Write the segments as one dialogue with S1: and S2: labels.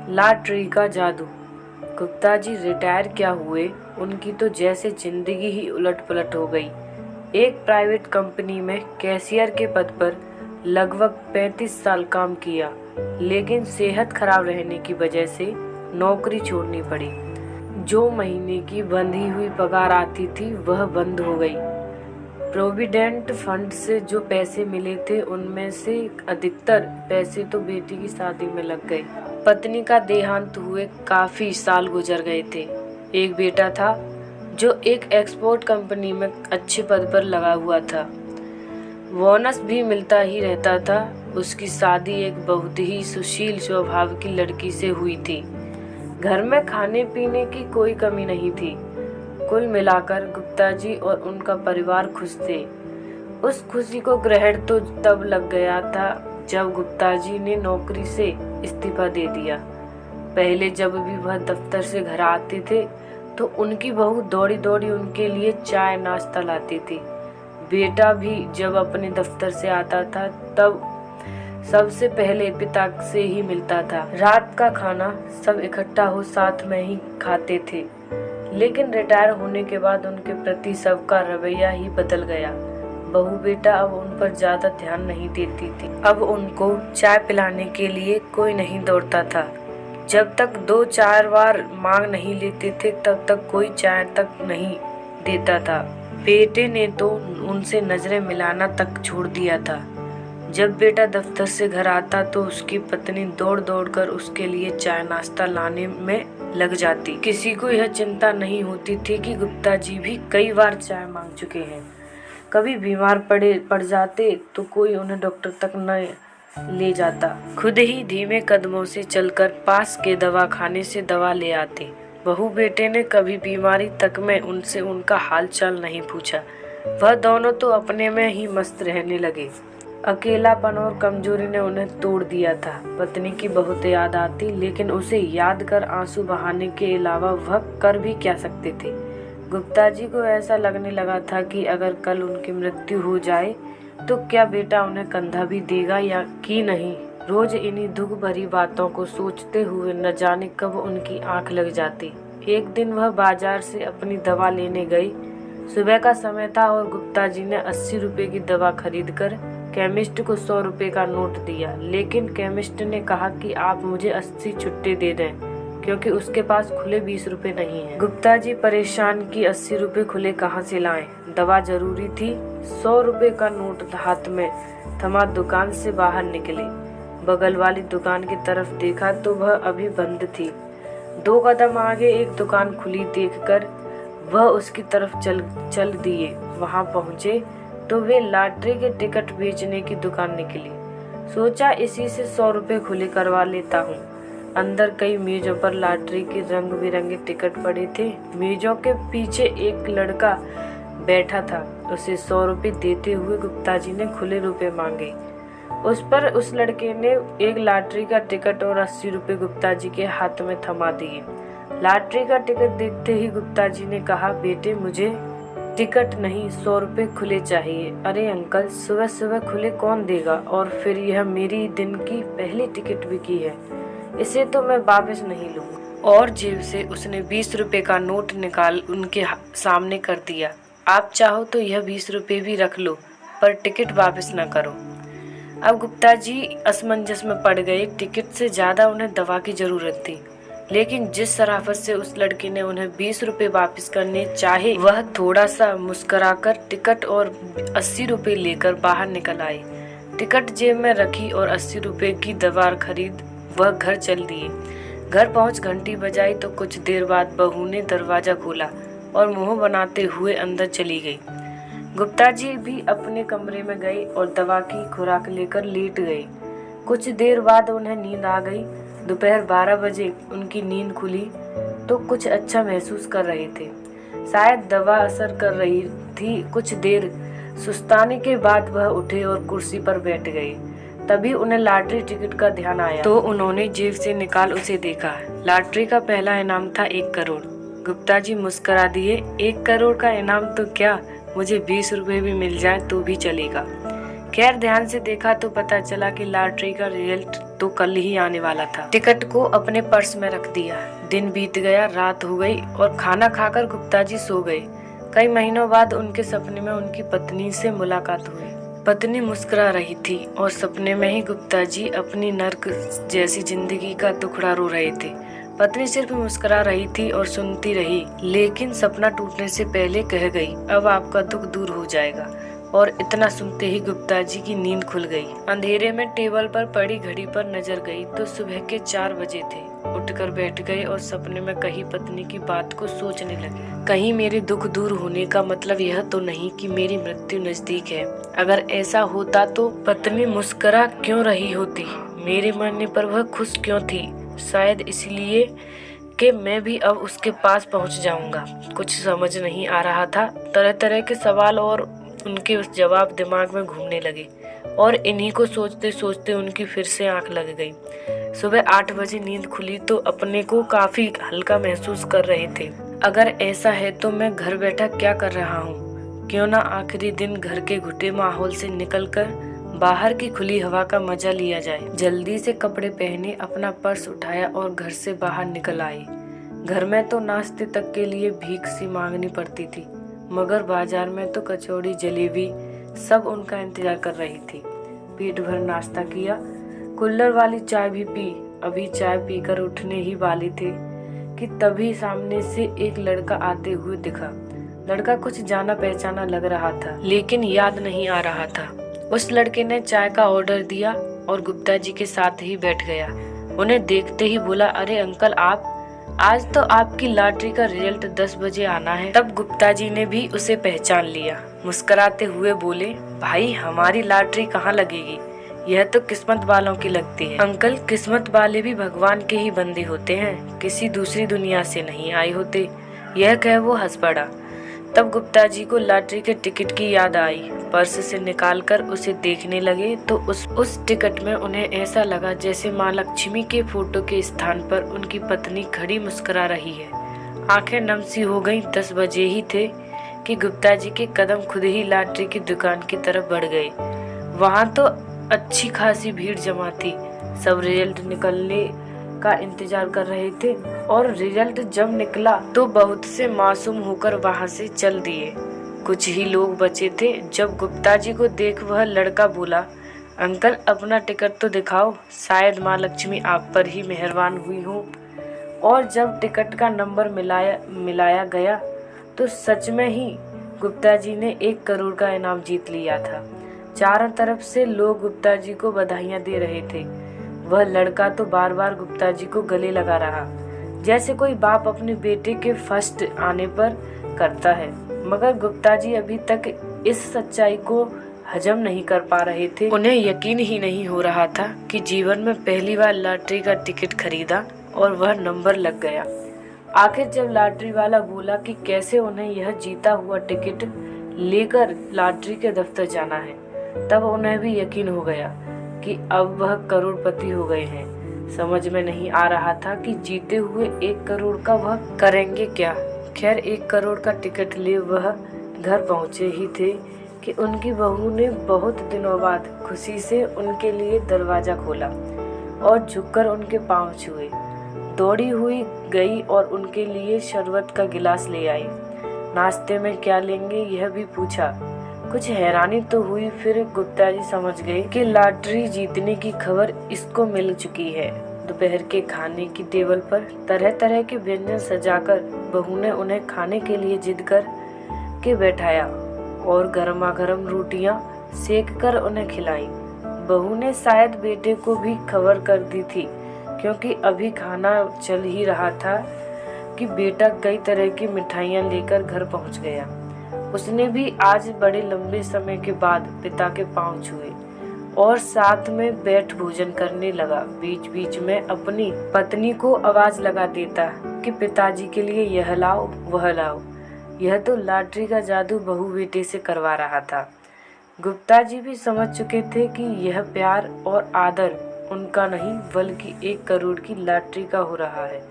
S1: Lottery का जादू। Gupta ji retire क्या हुए, उनकी तो जैसे जिंदगी ही उलट पुलट हो गई। एक प्राइवेट कंपनी में कैशियर के पद पर लगभग 35 साल काम किया, लेकिन सेहत खराब रहने की वजह से नौकरी छोड़नी पड़ी। जो महीने की बंधी हुई पगार आती थी वह बंद हो गई। प्रोविडेंट फंड से जो पैसे मिले थे उनमें से अधिकतर पैसे तो बेटी की शादी में लग गए। पत्नी का देहांत हुए काफी साल गुजर गए थे। एक बेटा था जो एक एक्सपोर्ट कंपनी में अच्छे पद पर लगा हुआ था। बोनस भी मिलता ही रहता था। उसकी शादी एक बहुत ही सुशील स्वभाव की लड़की से हुई थी। घर में खाने पीने की कोई कमी नहीं थी। कुल मिलाकर गुप्ता जी और उनका परिवार खुश थे। उस खुशी को ग्रहण तो तब लग गया था जब गुप्ता जी ने नौकरी से इस्तीफा दे दिया। पहले जब भी वह दफ्तर से घर आते थे तो उनकी बहू दौड़ी दौड़ी उनके लिए चाय नाश्ता लाती थी। बेटा भी जब अपने दफ्तर से आता था तब सबसे पहले पिता से ही मिलता था। रात का खाना सब इकट्ठा हो साथ में ही खाते थे। लेकिन रिटायर होने के बाद उनके प्रति सबका रवैया ही बदल गया। बहू बेटा अब उन पर ज्यादा ध्यान नहीं देती थी। अब उनको चाय पिलाने के लिए कोई नहीं दौड़ता था। जब तक 2-4 बार मांग नहीं लेते थे तब तक कोई चाय तक नहीं देता था। बेटे ने तो उनसे नजरें मिलाना तक छोड़ दिया था। जब बेटा दफ्तर से घर आता तो उसकी पत्नी दौड़ दौड़ कर उसके लिए चाय नाश्ता लाने में लग जाती। किसी को यह चिंता नहीं होती थी कि गुप्ता जी भी कई बार चाय मांग चुके हैं। कभी बीमार पड़ जाते तो कोई उन्हें डॉक्टर तक न ले जाता। खुद ही धीमे कदमों से चलकर पास के दवाखाने से दवा ले आते। बहू बेटे ने कभी बीमारी तक में उनसे उनका हालचाल नहीं पूछा। वह दोनों तो अपने में ही मस्त रहने लगे। अकेलापन और कमजोरी ने उन्हें तोड़ दिया था। पत्नी की बहुत याद आती, लेकिन उसे याद कर आंसू बहाने के अलावा वह कर भी क्या सकते थे। गुप्ता जी को ऐसा लगने लगा था कि अगर कल उनकी मृत्यु हो जाए तो क्या बेटा उन्हें कंधा भी देगा या कि नहीं। रोज इन्हीं दुख भरी बातों को सोचते हुए न जाने कब उनकी आंख लग जाती। एक दिन वह बाजार से अपनी दवा लेने गई। सुबह का समय था और गुप्ता जी ने 80 रुपए की दवा खरीद कर केमिस्ट को 100 रुपए का नोट दिया, लेकिन केमिस्ट ने कहा कि आप मुझे 80 छुट्टे दे दें क्योंकि उसके पास खुले 20 रुपए नहीं हैं। गुप्ता जी परेशान कि 80 रुपए खुले कहाँ से लाएं? दवा जरूरी थी। 100 रुपए का नोट हाथ में थमा दुकान से बाहर निकले। बगल वाली दुकान की तरफ देखा तो वह अभी बंद थी। 2 कदम आगे एक दुकान खुली देखकर वह उसकी तरफ चल दिए। वहां पहुंचे तो वे लॉटरी के टिकट बेचने की दुकान निकली। सोचा इसी से 100 रुपए खुले करवा लेता हूँ। अंदर कई मेजों पर लॉटरी के रंग बिरंगे टिकट पड़े थे। मेजों के पीछे एक लड़का बैठा था। उसे 100 रुपए देते हुए गुप्ता जी ने खुले रुपए मांगे। उस पर उस लड़के ने एक लॉटरी का टिकट और 80 रुपए गुप्ता जी के हाथ में थमा दिए। लॉटरी का टिकट देखते ही गुप्ता जी ने कहा, बेटे मुझे टिकट नहीं 100 रुपए खुले चाहिए। अरे अंकल, सुबह सुबह खुले कौन देगा? और फिर यह मेरी दिन की पहली टिकट बिकी है, इसे तो मैं वापस नहीं लूंगा। और जेब से उसने 20 रुपए का नोट निकाल उनके सामने कर दिया। आप चाहो तो यह 20 रुपए भी रख लो, पर टिकट वापस न करो। अब गुप्ता जी असमंजस में पड़ गए। टिकट से ज्यादा उन्हें दवा की जरूरत थी, लेकिन जिस शराफत से उस लड़के ने उन्हें 20 रुपए वापस करने चाहे, वह थोड़ा सा मुस्कुराकर टिकट और 80 रुपए लेकर बाहर निकल आए। टिकट जेब में रखी और 80 रुपए की दवा खरीद वह घर चल दिए। घर पहुंच घंटी बजाई तो कुछ देर बाद बहू ने दरवाजा खोला और मुंह बनाते हुए अंदर चली गई। गुप्ता जी भी अपने कमरे में गए और दवा की खुराक लेकर लेट गए। कुछ देर बाद उन्हें नींद आ गई। दोपहर 12 बजे उनकी नींद खुली तो कुछ अच्छा महसूस कर रहे थे। शायद दवा असर कर रही थी। कुछ देर सुस्ताने के बाद वह उठे और कुर्सी पर बैठ गए। तभी उन्हें लॉटरी टिकट का ध्यान आया तो उन्होंने जेब से निकाल उसे देखा। लॉटरी का पहला इनाम था 1 करोड़। गुप्ता जी मुस्कुरा दिए। 1 करोड़ का इनाम तो क्या, मुझे 20 रुपए भी मिल जाए तो भी चलेगा। खैर ध्यान से देखा तो पता चला कि लॉटरी का रिजल्ट तो कल ही आने वाला था। टिकट को अपने पर्स में रख दिया। दिन बीत गया, रात हो गई और खाना खाकर गुप्ता जी सो गए। कई महीनों बाद उनके सपने में उनकी पत्नी से मुलाकात हुई। पत्नी मुस्कुरा रही थी और सपने में ही गुप्ता जी अपनी नर्क जैसी जिंदगी का टुकड़ा रो रहे थे। पत्नी सिर्फ मुस्कुरा रही थी और सुनती रही, लेकिन सपना टूटने से पहले कह गई, अब आपका दुख दूर हो जाएगा। और इतना सुनते ही गुप्ता जी की नींद खुल गई। अंधेरे में टेबल पर पड़ी घड़ी पर नजर गई तो सुबह के 4 बजे थे। उठकर बैठ गए और सपने में कही पत्नी की बात को सोचने लगे। कहीं मेरे दुख दूर होने का मतलब यह तो नहीं कि मेरी मृत्यु नजदीक है। अगर ऐसा होता तो पत्नी मुस्कुरा क्यों रही होती? मेरे मरने पर वह खुश क्यों थी? शायद इसलिए कि मैं भी अब उसके पास पहुंच जाऊंगा। कुछ समझ नहीं आ रहा था। तरह तरह के सवाल और उनके उस जवाब दिमाग में घूमने लगे और इन्हीं को सोचते सोचते उनकी फिर से आंख लग गई। सुबह 8 बजे नींद खुली तो अपने को काफी हल्का महसूस कर रहे थे। अगर ऐसा है तो मैं घर बैठा क्या कर रहा हूँ? क्यों ना आखिरी दिन घर के घुटे माहौल से निकलकर बाहर की खुली हवा का मजा लिया जाए। जल्दी से कपड़े पहने, अपना पर्स उठाया और घर से बाहर निकल आए। घर में तो नाश्ते तक के लिए भीख सी मांगनी पड़ती थी, मगर बाजार में तो कचौड़ी जलेबी सब उनका इंतजार कर रही थी। पेट भर नाश्ता किया, कुल्हड़ वाली चाय भी पी। अभी चाय पीकर उठने ही वाले थे कि तभी सामने से एक लड़का आते हुए दिखा। लड़का कुछ जाना पहचाना लग रहा था, लेकिन याद नहीं आ रहा था। उस लड़के ने चाय का ऑर्डर दिया और गुप्ता जी के साथ ही बैठ गया। उन्हें देखते ही बोला, अरे अंकल आप, आज तो आपकी लॉटरी का रिजल्ट 10 बजे आना है। तब गुप्ता जी ने भी उसे पहचान लिया। मुस्कुराते हुए बोले, भाई हमारी लॉटरी कहाँ लगेगी? यह तो किस्मत वालों की लगती है। अंकल, किस्मत वाले भी भगवान के ही बंदे होते हैं, किसी दूसरी दुनिया से नहीं आए होते। यह कह वो हंस पड़ा। तब गुप्ता जी को लॉटरी के टिकट की याद आई। पर्स से निकालकर उसे देखने लगे तो उस टिकट में उन्हें ऐसा लगा जैसे माँ लक्ष्मी के फोटो के स्थान पर उनकी पत्नी खड़ी मुस्कुरा रही है। आंखें नम सी हो गईं। 10 बजे ही थे कि गुप्ता जी के कदम खुद ही लॉटरी की दुकान की तरफ बढ़ गए। वहाँ तो अच्छी खासी भीड़ जमा थी। सब रिजल्ट निकलने का इंतजार कर रहे थे और रिजल्ट जब निकला तो बहुत से मासूम होकर वहां से चल दिए। कुछ ही लोग बचे थे। जब गुप्ता जी को देख वह लड़का बोला, अंकल अपना टिकट तो दिखाओ, शायद माँ लक्ष्मी आप पर ही मेहरबान हुई हो। और जब टिकट का नंबर मिलाया गया तो सच में ही गुप्ता जी ने 1 करोड़ का इनाम जीत लिया था। चारों तरफ से लोग गुप्ता जी को बधाइयां दे रहे थे। वह लड़का तो बार बार गुप्ता जी को गले लगा रहा, जैसे कोई बाप अपने बेटे के फर्स्ट आने पर करता है। मगर गुप्ता जी अभी तक इस सच्चाई को हजम नहीं कर पा रहे थे। उन्हें यकीन ही नहीं हो रहा था कि जीवन में पहली बार लॉटरी का टिकट खरीदा और वह नंबर लग गया। आखिर जब लॉटरी वाला बोला कि कैसे उन्हें यह जीता हुआ टिकट लेकर लॉटरी के दफ्तर जाना है, तब उन्हें भी यकीन हो गया कि अब वह करोड़पति हो गए हैं। समझ में नहीं आ रहा था कि जीते हुए 1 करोड़ का वह करेंगे क्या। खैर 1 करोड़ का टिकट ले वह घर पहुंचे ही थे कि उनकी बहू ने बहुत दिनों बाद खुशी से उनके लिए दरवाजा खोला और झुककर उनके पांव छुए। दौड़ी हुई गई और उनके लिए शरबत का गिलास ले आई। नाश्ते में क्या लेंगे यह भी पूछा। कुछ हैरानी तो हुई, फिर गुप्ता जी समझ गए कि लॉटरी जीतने की खबर इसको मिल चुकी है। दोपहर के खाने की टेबल पर तरह तरह के व्यंजन सजाकर बहू ने उन्हें खाने के लिए जिद कर के बैठाया और गर्मा गर्म रोटियां सेक कर उन्हें खिलाई। बहू ने शायद बेटे को भी खबर कर दी थी, क्योंकि अभी खाना चल ही रहा था कि बेटा कई तरह की मिठाइयां लेकर घर पहुंच गया। उसने भी आज बड़े लंबे समय के बाद पिता के पांव छुए और साथ में बैठ भोजन करने लगा। बीच बीच में अपनी पत्नी को आवाज लगा देता कि पिताजी के लिए यह लाओ वह लाओ। यह तो लॉटरी का जादू बहू बेटे से करवा रहा था। गुप्ता जी भी समझ चुके थे कि यह प्यार और आदर उनका नहीं बल्कि 1 करोड़ की लॉटरी का हो रहा है।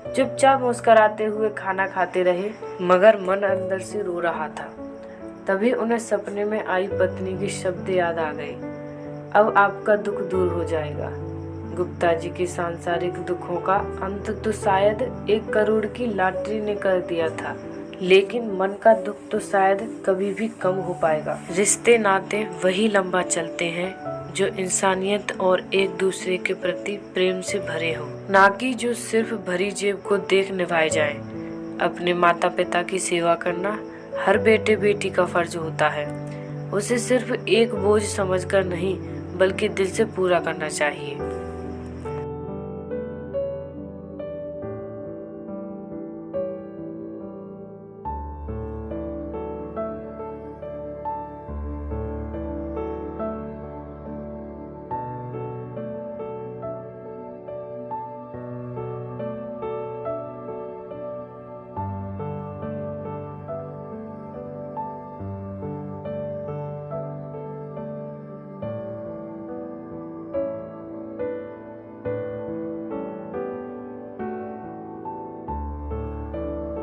S1: चुपचाप मुस्कुराते हुए खाना खाते रहे, मगर मन अंदर से रो रहा था। तभी उन्हें सपने में आई पत्नी के शब्द याद आ गए, अब आपका दुख दूर हो जाएगा। गुप्ता जी के सांसारिक दुखों का अंत तो शायद 1 करोड़ की लॉटरी ने कर दिया था, लेकिन मन का दुख तो शायद कभी भी कम हो पाएगा। रिश्ते नाते वही लंबा चलते हैं जो इंसानियत और एक दूसरे के प्रति प्रेम से भरे हो, ना कि जो सिर्फ भरी जेब को देख निभाए जाए। अपने माता पिता की सेवा करना हर बेटे बेटी का फर्ज होता है। उसे सिर्फ एक बोझ समझकर नहीं बल्कि दिल से पूरा करना चाहिए।